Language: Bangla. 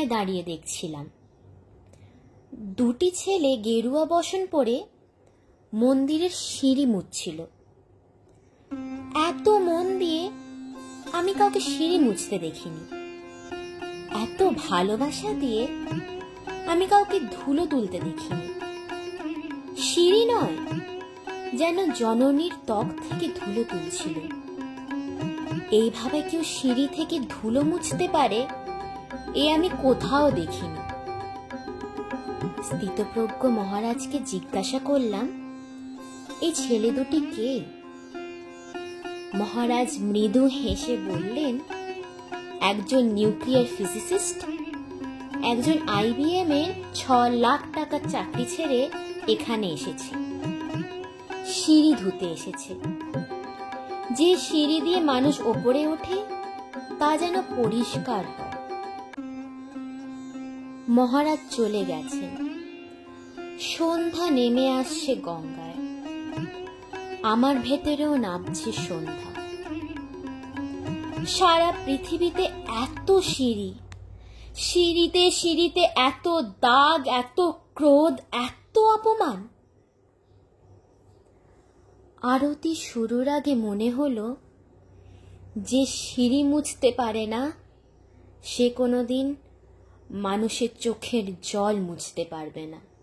দাঁড়িয়ে দেখছিলাম। দুটি ছেলে গেরুয়া বসন পরে মন্দিরের সিঁড়ি মুছছিল। এত মন দিয়ে আমি কাউকে সিঁড়ি মুছতে দেখিনি। এত ভালোবাসা দিয়ে আমি কাউকে ধুলো তুলতে দেখিনি। সিঁড়ি নয়, যেন জননীর ত্বক থেকে ধুলো তুলছিল। এইভাবে কেউ সিঁড়ি থেকে ধুলো মুছতে পারে এ আমি কোথাও দেখিনি। স্থিতপ্রজ্ঞ মহারাজকে জিজ্ঞাসা করলাম, এই ছেলে দুটি কে? মহারাজ মৃদু হেসে বললেন, একজন নিউক্লিয়ার ফিজিসিস্ট, একজন IBM এর 6 লাখ টাকার চাকরি ছেড়ে এখানে এসেছে। সিঁড়ি ধুতে এসেছে। যে সিঁড়ি দিয়ে মানুষ ওপরে ওঠে তা যেন পরিষ্কার হয়। মহারাজ চলে গেছেন। সন্ধ্যা নেমে আসছে গঙ্গায়। আমার ভেতরেও নামছে সন্ধ্যা। সারা পৃথিবীতে এত সিঁড়ি, সিঁড়িতে সিঁড়িতে এত দাগ, এত ক্রোধ, এত অপমান। আরতি শুরুর আগে মনে হলো, যে সিঁড়ি মুছতে পারে না সে কোনোদিন মানুষের চোখের জল মুছতে পারবে না।